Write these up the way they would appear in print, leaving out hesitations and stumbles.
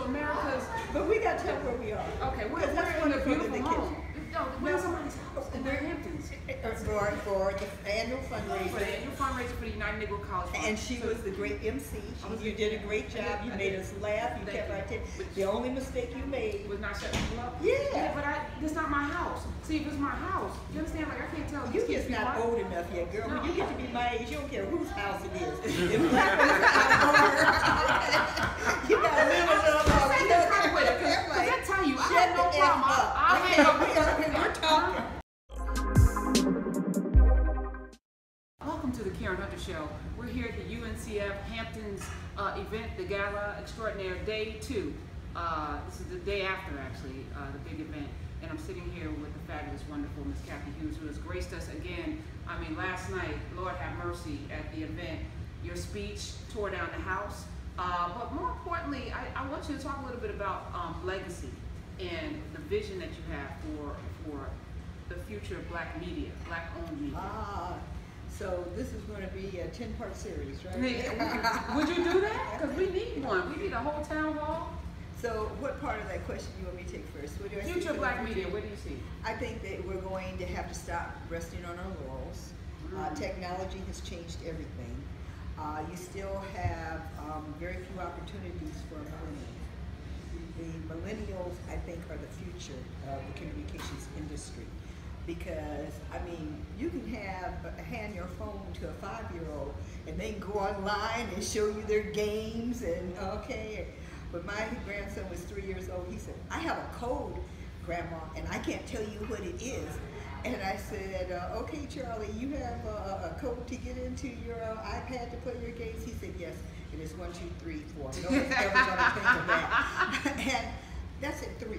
America's. But we got to tell where we are. Okay, we're in a beautiful home. No, where's somebody's house? In the Hamptons. For the annual fundraiser. For the annual fundraiser for the United Negro College Fund. And she was the great MC. You did a great job. You made us laugh. You kept right there. The only mistake you made was not setting people up. Yeah. But it's not my house. See, if it's my house, you understand? Like I can't tell. You're just not old enough yet, girl. When you get to be my age, you don't care whose house it is. If black one's you got to live with them. I tell you, I have no problem. We're talking. Welcome to the Karen Hunter Show. We're here at the UNCF Hamptons event, the Gala Extraordinaire Day 2. This is the day after, actually, the big event. And I'm sitting here with the fabulous, wonderful Miss Cathy Hughes, who has graced us again. I mean, last night, Lord have mercy, at the event, your speech tore down the house. But more importantly, I want you to talk a little bit about legacy and the vision that you have for the future of black media, black-owned media. So this is going to be a 10-part series, right? Would you do that? Because we need one. We need a whole town hall. So what part of that question do you want me to take first? What do I future black media, what do you see? I think that we're going to have to stop resting on our laurels. Technology has changed everything. You still have very few opportunities for millennials. The millennials, I think, are the future of the communications industry. Because, I mean, you can hand your phone to a 5-year-old and they can go online and show you their games and, okay. But my grandson was 3 years old. He said, I have a code, Grandma, and I can't tell you what it is. And I said, okay, Charlie, you have a code to get into your iPad to play your games? He said, yes, it is 1, 2, 3, 4. Nobody's ever going to think of that. And that's at 3,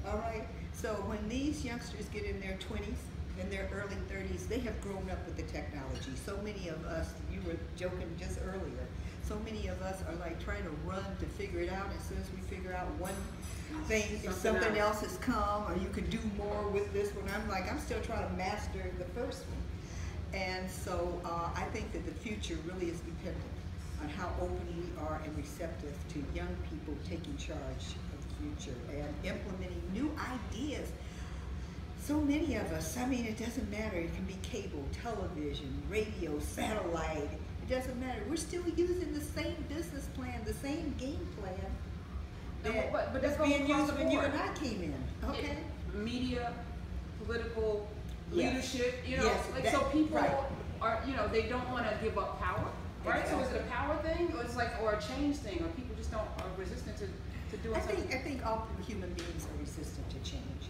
all right? So when these youngsters get in their 20s, in their early 30s, they have grown up with the technology. So many of us, you were joking just earlier, so many of us are like trying to run to figure it out. As soon as we figure out one thing, if something else has come, or you could do more with this one, I'm like, I'm still trying to master the first one. And so I think that the future really is dependent on how open we are and receptive to young people taking charge of the future and implementing new ideas. So many of us, I mean, it doesn't matter. It can be cable, television, radio, satellite. It doesn't matter. We're still using the same business plan, the same game plan but that's being used when you and I came in. Okay. Media, political, leadership, you know, yes, so people are, you know, they don't want to give up power, right? Exactly. So is it a power thing, or it's like, or a change thing, or people just are resistant to doing something? I think all human beings are resistant to change.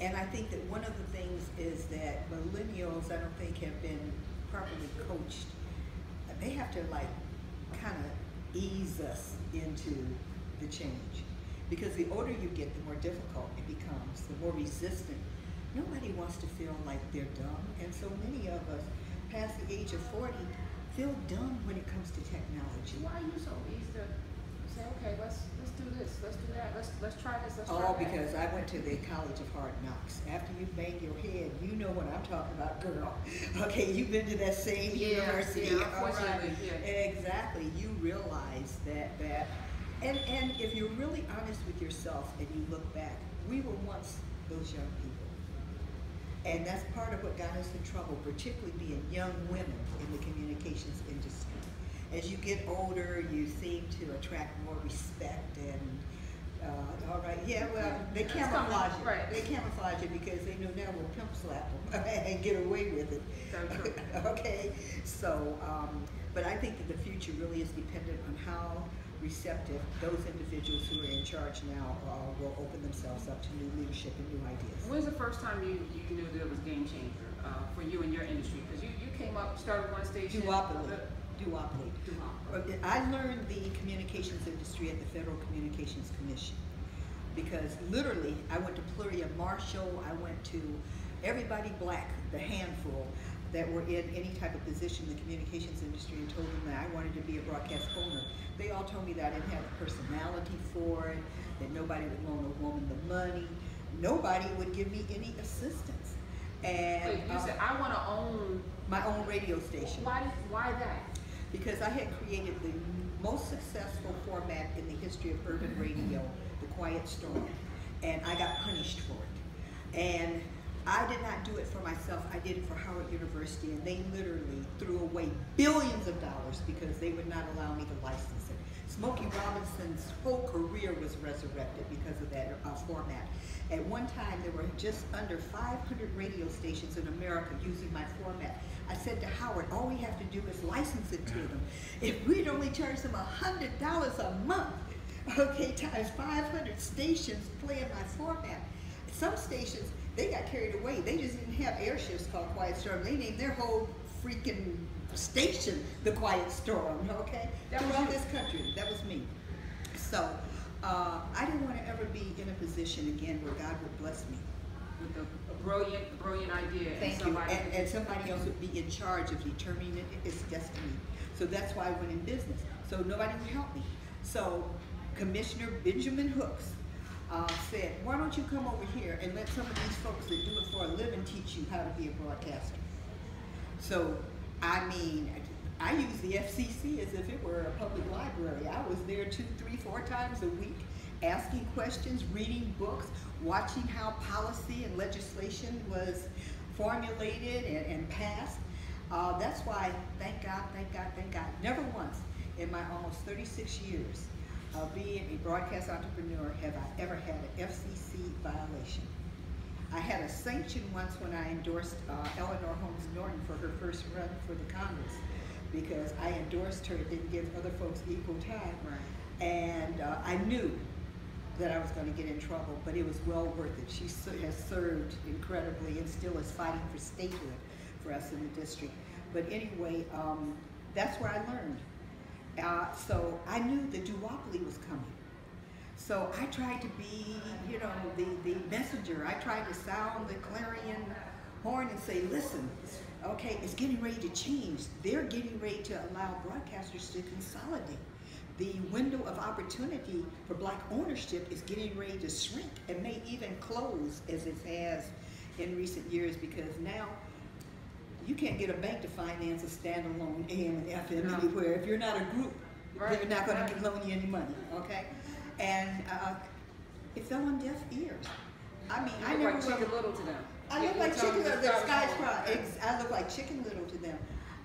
And I think that one of the things is that millennials, I don't think, have been properly coached. They have to like kind of ease us into the change. Because the older you get, the more difficult it becomes, the more resistant. Nobody wants to feel like they're dumb. And so many of us, past the age of 40, feel dumb when it comes to technology. Why are you so easy to say, okay, let's do this, let's do that, let's try this, let's try that? Because I went to the College of Hard Knocks. After you bang your head, you know what I'm talking about, girl. Okay, you've been to that same university. Yeah, unfortunately, Exactly. You realize that and if you're really honest with yourself and you look back, we were once those young people. And that's part of what got us in trouble, particularly being young women in the communications industry. As you get older, you seem to attract more respect and, all right, yeah, well, they camouflage it. Right. They camouflage it because they know now we'll pimp slap them and get away with it. Okay, so, but I think that the future really is dependent on how receptive those individuals who are in charge now will open themselves up to new leadership and new ideas. When's the first time you knew that it was game changer for you in your industry? Because you came up, started one station. Duopoly. I learned the communications industry at the Federal Communications Commission because literally I went to Pluria Marshall, I went to everybody black, the handful that were in any type of position in the communications industry and told them that I wanted to be a broadcast owner. They all told me that I didn't have the personality for it, that nobody would loan a woman the money, nobody would give me any assistance. And wait, you said I want to own my own radio station. Why that? Because I had created the most successful format in the history of urban radio, quiet storm, and I got punished for it. And I did not do it for myself, I did it for Howard University, and they literally threw away billions of dollars because they would not allow me to license it. Smokey Robinson's whole career was resurrected because of that format. At one time, there were just under 500 radio stations in America using my format. I said to Howard, all we have to do is license it to them. If we'd only charge them $100 a month, okay, times 500 stations playing my format. Some stations, they got carried away. They just didn't have air shifts called Quiet Storm. They named their whole freaking station the Quiet Storm, okay? Throughout this country, that was me. So, I didn't want to ever be in a position again where God would bless me. With a brilliant idea. Thank you. And somebody else would be in charge of determining its destiny. So that's why I went in business. So nobody would help me. So Commissioner Benjamin Hooks said, why don't you come over here and let some of these folks that do it for a living teach you how to be a broadcaster. So, I mean, I use the FCC as if it were a public library. I was there 2, 3, 4 times a week, asking questions, reading books, watching how policy and legislation was formulated and passed. That's why, thank God, never once in my almost 36 years of being a broadcast entrepreneur have I ever had an FCC violation. I had a sanction once when I endorsed Eleanor Holmes Norton for her first run for the Congress, because I endorsed her, didn't give other folks equal time. Right. And I knew that I was going to get in trouble, but it was well worth it. She has served incredibly and still is fighting for statehood for us in the district. But anyway, that's where I learned. So I knew the duopoly was coming. So I tried to be, you know, the messenger. I tried to sound the clarion horn and say, listen, okay, it's getting ready to change. They're getting ready to allow broadcasters to consolidate. The window of opportunity for black ownership is getting ready to shrink and may even close as it has in recent years, because now you can't get a bank to finance a standalone AM and FM anywhere. If you're not a group, they're not going to loan you any money, okay? And it fell on deaf ears. I mean, I never look like Chicken Little to them. I look like Chicken Little. The sky's cry. I look like Chicken Little to them.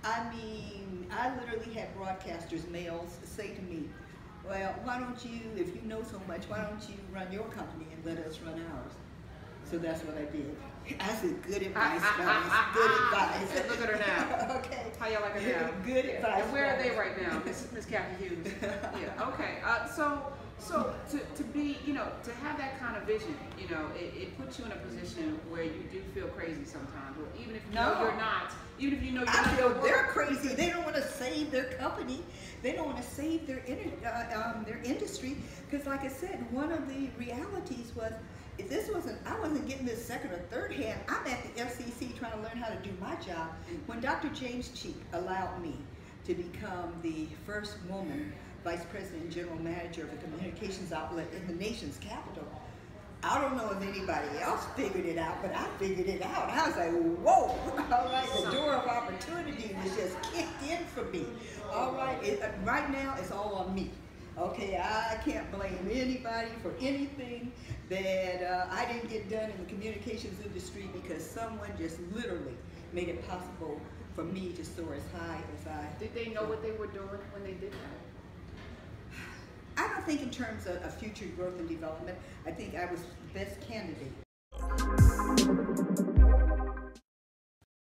I mean, I literally had broadcasters, males, say to me, well, why don't you, if you know so much, why don't you run your company and let us run ours? So that's what I did. I said, good advice, guys. Good advice. Look at her now. Okay. How y'all like her now? Good advice. And where are they right now, Miss Cathy Hughes? Yeah. Okay. So to be, you know, to have that kind of vision, you know, it puts you in a position where you do feel crazy sometimes, or even if you know you're not, even if you know you're not. I feel they're crazy. They don't want to save their company. They don't want to save their industry, because, like I said, one of the realities was, if this wasn't, I wasn't getting this second or third hand. I'm at the FCC trying to learn how to do my job. When Dr. James Cheek allowed me to become the first woman Vice President and General Manager of a communications outlet in the nation's capital, I don't know if anybody else figured it out, but I figured it out. I was like, whoa, all right, the door of opportunity was just kicked in for me. All right, right now it's all on me. Okay, I can't blame anybody for anything that I didn't get done in the communications industry, because someone just literally made it possible for me to soar as high as I. Did they know what they were doing when they did that? I don't think in terms of future growth and development. I think I was the best candidate.